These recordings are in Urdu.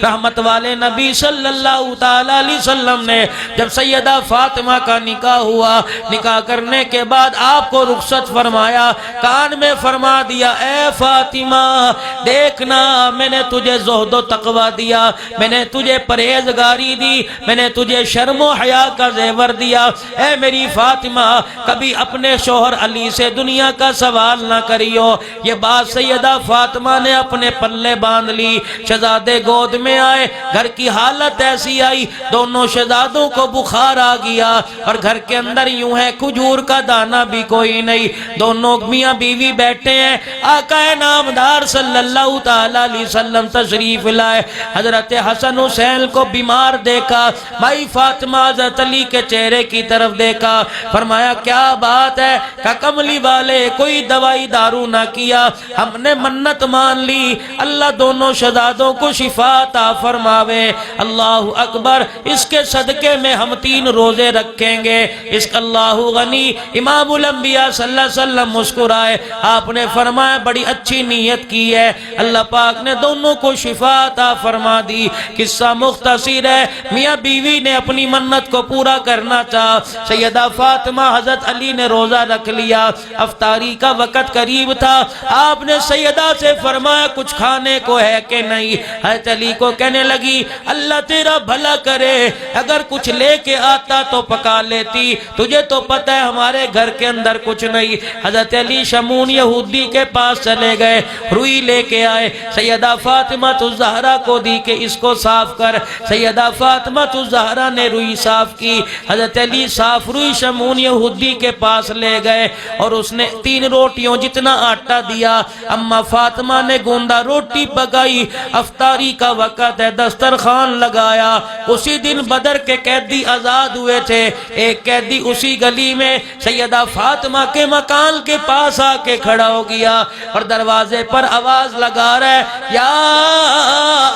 رحمت والے نبی صلی اللہ تعالیٰ علیہ وسلم نے جب سیدہ فاطمہ کا نکاح ہوا، نکاح کرنے کے بعد آپ کو رخصت فرمایا، کان میں فرما دیا اے فاطمہ دیکھنا میں نے تجھے زہد و تقوی دیا، میں نے تجھے پرہیزگاری دی، میں نے تجھے شرم و حیا کا زیور دیا، اے میری فاطمہ کبھی اپنے شوہر علی سے دنیا کا سوال نہ کریو۔ یہ بات سیدہ فاطمہ نے اپنے پلے باندھ لی۔ شہزادے گود میں آئے، گھر کی حالت ایسی آئی دونوں شہزادوں کو بخار آ گیا، اور گھر کے اندر یوں ہے کھجور کا دانہ بھی کوئی نہیں، دونوں میاں بیوی بیٹھے ہیں۔ آقا نامدار صلی اللہ تعالیٰ علیہ وسلم تشریف لائے، حضرت حسن حسین کو بیمار دیکھا، بھائی فاطمہ حضرت علی کے چہرے کی طرف دیکھا، فرمایا کیا بات ہے؟ کہ کملی والے کوئی دوائی دارو نہ کیا، ہم نے منت مان لی اللہ دونوں شہزادوں کو شفا عطا فرماوے۔ اللہ اکبر، اس کے صدقے میں ہم 3 روزے رکھیں گے۔ اس کا اللہ غنی امام الانبیاء صلی اللہ علیہ وسلم مسکرائے، آپ نے فرمایا بڑی اچھی نیت کی ہے، اللہ پاک نے دونوں کو شفا عطا فرما دی۔ قصہ مختصر ہے، میاں بیوی نے اپنی منت کو پورا کرنا چاہا، سیدہ فاطمہ حضرت علی نے روزہ رکھ لیا، افطاری کا وقت قریب تھا، آپ نے سیدہ سے فرمایا کچھ کھانے کو ہے کہ نہیں؟ حضرت علی کو کہنے لگی اللہ تیرا بھلا کرے، اگر کچھ لے کے آتا تو پکا لیتی، تجھے تو پتہ ہے ہمارے گھر کے اندر کچھ نہیں۔ حضرت علی شمون یہودی کے پاس چلے گئے، روئی لے کے آئے، سیدہ فاطمہ الزہرا کو دی کہ اس کو صاف کر۔ سیدہ فاطمہ الزہرا نے روئی صاف کی، حضرت علی صاف روئی شمون یہودی کے پاس لے گئے، اور اس نے 3 روٹیوں جتنا آٹا دیا، اما فاطمہ نے گوندا روٹی پکائی، افطاری کا وقت ہے، دسترخوان لگایا۔ اسی دن بدر کے قیدی آزاد ہوئے تھے، ایک قیدی اسی گلی میں سیدہ فاطمہ کے مکان کے پاس آ کے کھڑا ہو گیا، اور دروازے پر آواز لگا رہا ہے یا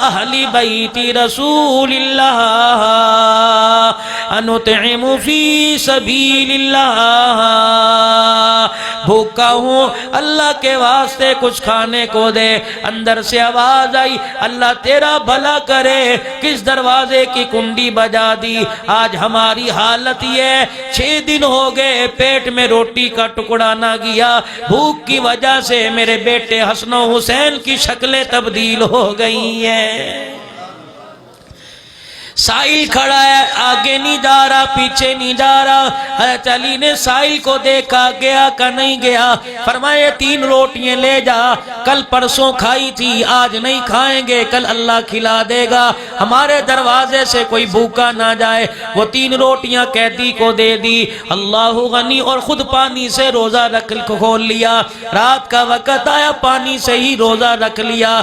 اہل بیت رسول اللہ انطعم فی سبیل اللہ، بھوکا ہوں اللہ کے واسطے کچھ کھانے کو دے۔ اندر سے آواز آئی اللہ تیرا بھلا کرے، کس دروازے کی کنڈی بجا دی؟ آج ہماری حالت یہ 6 دن ہو گئے پیٹ میں روٹی کا ٹکڑا نہ گیا، بھوک کی وجہ سے میرے بیٹے حسن و حسین کی شکلیں تبدیل ہو گئی ہیں۔ سائل کھڑا ہے، آگے نہیں جا رہا پیچھے نہیں جا رہا۔ حضرت علی نے سائل کو دیکھا، گیا کہ نہیں گیا؟ فرمایا 3 روٹیاں لے جا، کل پرسوں کھائی تھی آج نہیں کھائیں گے، کل اللہ کھلا دے گا، ہمارے دروازے سے کوئی بھوکا نہ جائے۔ وہ 3 روٹیاں قیدی کو دے دی، اللہ غنی، اور خود پانی سے روزہ رکھ کھول لیا۔ رات کا وقت آیا، پانی سے ہی روزہ رکھ لیا۔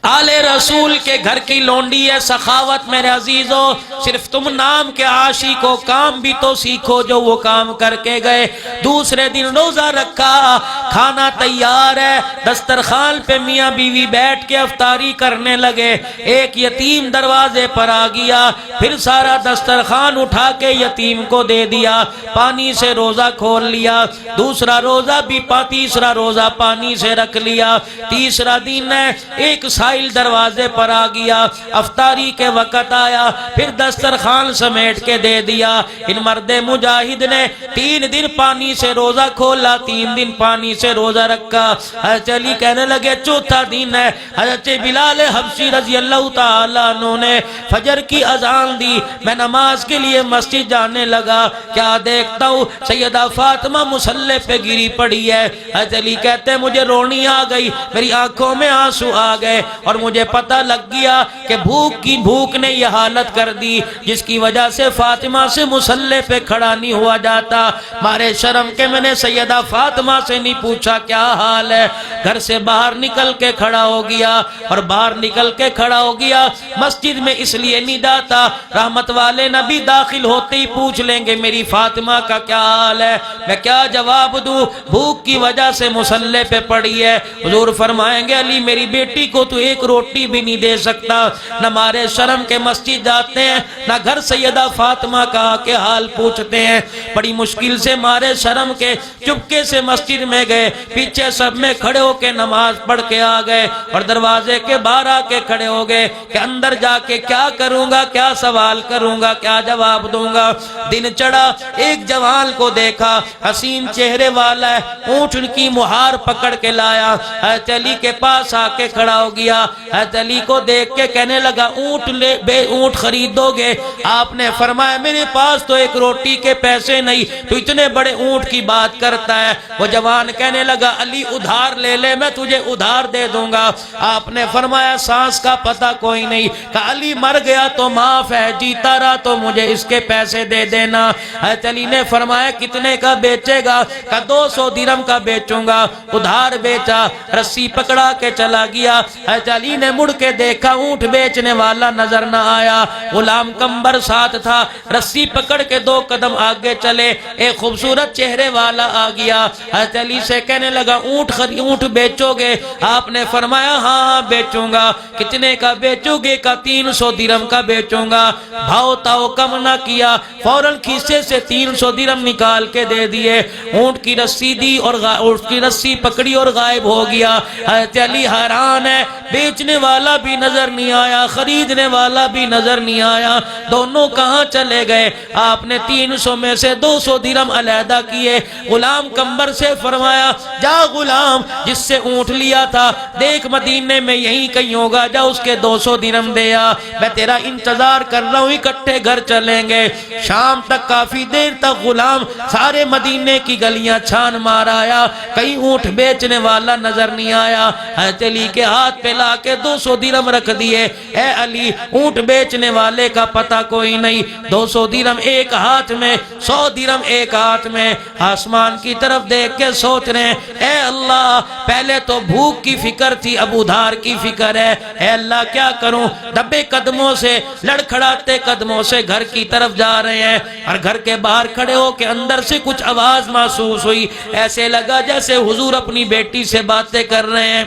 آل رسول کے گھر کی لونڈی ہے سخاوت میرے عزیزو، صرف تم نام کے عاشق ہو، کام بھی تو سیکھو جو وہ کام کر کے گئے۔ دوسرے دن روزہ رکھا، کھانا تیار ہے، دسترخوان پہ میاں بیوی بیٹھ کے افطاری کرنے لگے، ایک یتیم دروازے پر آ گیا، پھر سارا دسترخوان اٹھا کے یتیم کو دے دیا، پانی سے روزہ کھول لیا، دوسرا روزہ بھی تیسرا روزہ پانی سے رکھ لیا۔ تیسرا دن ہے، ایک سائل دروازے پر آ گیا، افطاری کے وقت آیا، پھر دسترخوان سمیٹ کے دے دیا۔ ان مرد مجاہد نے 3 دن پانی سے روزہ کھولا، 3 دن پانی سے روزہ رکھا۔ حضرت علی کہنے لگے چوتھا دن ہے، حضرت بلال حبشی رضی اللہ تعالیٰ عنہ نے فجر کی اذان دی، میں نماز کے لیے مسجد جانے لگا، کیا دیکھتا ہوں سیدہ فاطمہ مصلی پہ گری پڑی ہے۔ حضرت علی کہتے ہیں مجھے رونی آ گئی، میری آنکھوں میں آنسو آ گئے، اور مجھے پتہ لگ گیا کہ بھوک نے یہ حالت کر دی جس کی وجہ سے فاطمہ سے مصلی پہ کھڑا نہیں ہوا جاتا۔ مارے شرم کے میں نے سیدہ فاطمہ سے نہیں پوچھا کیا حال ہے، گھر سے باہر نکل کے کھڑا ہو گیا، اور باہر نکل کے کھڑا ہو گیا، مسجد میں اس لیے نہیں جاتا، رحمت والے نبی داخل ہوتے ہی پوچھ لیں گے میری فاطمہ کا کیا حال ہے، میں کیا جواب دوں؟ بھوک کی وجہ سے مصلی پہ پڑی ہے۔ حضور فرمائیں گے علی میری بیٹی کو تو ایک روٹی بھی نہیں دے سکتا، نہ مارے شرم کے مسجد جاتے ہیں، نہ گھر سیدہ فاطمہ کا کے حال پوچھتے ہیں، بڑی مشکل سے مارے شرم کے چپکے سے مسجد میں گئے۔ گئے، پیچھے سب میں کھڑے ہو کے نماز پڑھ کے آ گئے اور دروازے کے باہر آ کے کھڑے ہو گئے کہ اندر جا کے کیا کروں گا، کیا سوال کروں گا، کیا جواب دوں گا۔ دن چڑھا، ایک جوان کو دیکھا، حسین چہرے والا ہے، اونٹ کی مہار پکڑ کے لایا، حضرت علی کے پاس آ کے کھڑا ہو گیا۔ حضرت علی کو دیکھ کے کہنے لگا اونٹ خریدو گے؟ آپ نے فرمایا میرے پاس تو ایک روٹی کے پیسے نہیں، تو اتنے بڑے اونٹ کی بات کرتا ہے۔ وہ جوان کہنے لگا علی ادھار لے لے، میں تجھے ادھار دے دوں گا۔ آپ نے فرمایا سانس کا پتہ کوئی نہیں، کہ علی مر گیا تو معاف ہے، جیتا رہا تو مجھے اس کے پیسے دے دینا۔ حضرت علی نے فرمایا کتنے کا بیچے گا؟ کہ 200 درہم کا بیچوں گا۔ ادھار بیچا، رسی پکڑا کے چلا گیا۔ حضرت علی نے مڑ کے دیکھا، اونٹ بیچنے والا نظر نہ آیا، غلام کمبر ساتھ تھا۔ رسی پکڑ کے 2 قدم آگے چلے، ایک خوبصورت چہرے والا آ گیا۔ حضرت علی سے کہنے لگا اونٹ بیچو گے؟ آپ نے فرمایا ہاں بیچوں گا۔ کتنے کا بیچو گے؟ کا 300 درہم کا بیچوں گا۔ بھاؤ تاؤ کم نہ کیا، فوراً کھیسے سے 300 درہم نکال کے دے دیے۔ اونٹ کی رسی دی اور اونٹ کی رسی پکڑی اور غائب ہو گیا۔ حضرت علی حیران ہے، بیچنے والا بھی نظر نہیں آیا، خریدنے والا بھی نظر نہیں آیا، دونوں کہاں چلے گئے؟ آپ نے 300 میں سے 200 درہم علیحدہ کیے، غلام کمبر سے فرمایا جا غلام جس سے اونٹ لیا تھا دیکھ مدینے میں یہیں کہیں ہوگا، جا اس کے 200 درہم دے آ، میں تیرا انتظار کر رہا ہوں، اکٹھے گھر چلیں گے۔ شام تک کافی دیر تک غلام سارے مدینے کی گلیاں چھان مار آیا، کہیں اونٹ بیچنے والا نظر نہیں آیا۔ حضرت علی کے ہاتھ پہ لا کے 200 درہم رکھ دیے، اے علی اونٹ بیچنے والے کا پتہ کوئی نہیں۔ 200 درہم ایک ہاتھ میں، 100 درہم ایک ہاتھ میں، آسمان کی طرف دیکھ کے سوچ رہے ہیں اے اللہ پہلے تو بھوک کی فکر تھی، اب ادھار کی فکر ہے، اے اللہ کیا کروں؟ دبے قدموں سے، لڑکھڑاتے قدموں سے گھر کی طرف جا رہے ہیں، اور گھر کے باہر کھڑے ہو کے اندر سے کچھ آواز محسوس ہوئی، ایسے لگا جیسے حضور اپنی بیٹی سے باتیں کر رہے ہیں۔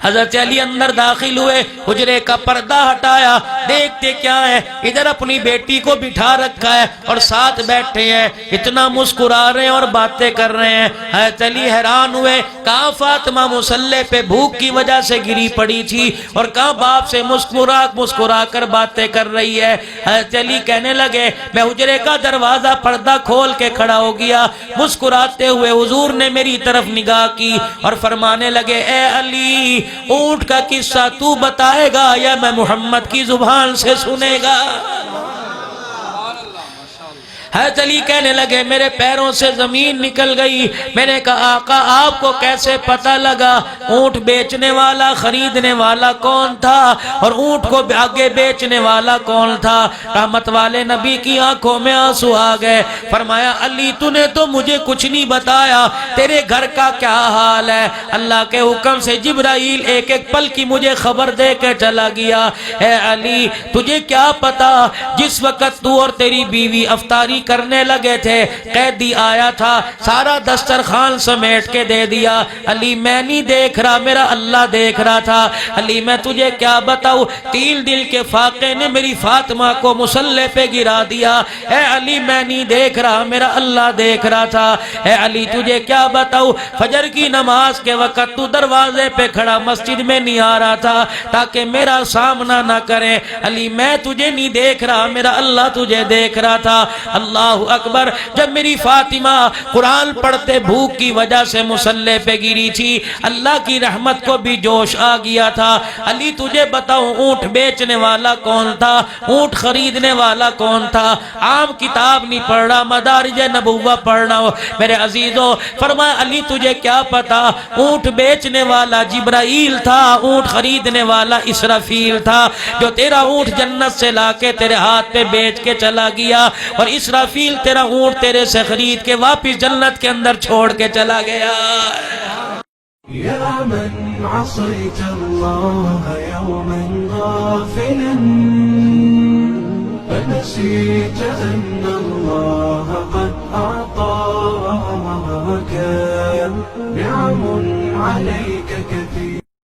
حضرت علی اندر داخل ہوئے، حجرے کا پردہ ہٹایا، دیکھتے کیا ہے، ادھر اپنی بیٹی کو بٹھا رکھا ہے اور ساتھ بیٹھے ہیں، اتنا مسکرا رہے ہیں اور باتیں کر رہے ہیں۔ حضرت علی حیران ہوئے، کہاں فاطمہ مصلی پہ بھوک کی وجہ سے گری پڑی تھی اور کہاں باپ سے مسکرا کر باتیں کر رہی ہے۔ حضرت علی کہنے لگے میں حجرے کا دروازہ پردہ کھول کے کھڑا ہو گیا، مسکراتے ہوئے حضور نے میری طرف نگاہ کی اور فرمانے لگے اے علی اونٹ کا قصہ تو بتائے گا یا میں محمد کی زبان سے سنے گا؟ حضرت علی کہنے لگے میرے پیروں سے زمین نکل گئی۔ میں نے کہا آقا آپ کو کیسے پتہ لگا اونٹ بیچنے والا خریدنے والا کون تھا اور اونٹ کو آگے بیچنے والا کون تھا؟ رحمت والے نبی کی آنکھوں میں آنسو آ گئے۔ فرمایا علی تو نے تو مجھے کچھ نہیں بتایا، تیرے گھر کا کیا حال ہے؟ اللہ کے حکم سے جبرائیل ایک ایک پل کی مجھے خبر دے کے چلا گیا۔ اے علی تجھے کیا پتا جس وقت تو اور تیری بیوی افطاری کرنے لگے تھے قیدی آیا تھا، سارا دسترخوان سمیٹ کے دے دیا۔ علی میں نہیں دیکھ رہا، میرا اللہ دیکھ رہا تھا۔ علی میں تجھے کیا بتاؤں، 3 دل کے فاقے نے میری فاطمہ کو مصلی پہ گرا دیا۔ اے علی میں نہیں دیکھ رہا، میرا اللہ دیکھ رہا تھا۔ اے علی تجھے کیا بتاؤں، فجر کی نماز کے وقت تو دروازے پہ کھڑا مسجد میں نہیں آ رہا تھا تاکہ میرا سامنا نہ کرے۔ علی میں تجھے نہیں دیکھ رہا، میرا اللہ تجھے دیکھ رہا تھا۔ اللہ اکبر، جب میری فاطمہ قرآن پڑھتے بھوک کی وجہ سے مصلی پہ گری تھی، اللہ کی رحمت کو بھی جوش آ گیا تھا۔ علی تجھے بتاؤں اونٹ بیچنے والا کون تھا، اونٹ خریدنے والا کون تھا؟ عام کتاب نہیں پڑھنا، مدارج نبوہ پڑھنا ہو میرے عزیزوں۔ فرمایا علی تجھے کیا پتا، اونٹ بیچنے والا جبرائیل تھا، اونٹ خریدنے والا اسرافیل تھا، جو تیرا اونٹ جنت سے لا کے تیرے ہاتھ پہ بیچ کے چلا گیا، اور اسرافیل تیرا اونٹ تیرے سے خرید کے واپس جنت کے اندر چھوڑ کے چلا گیا۔ يا من عصيت الله يوما غافلا فنسيت أن الله قد أعطاك نعم عليك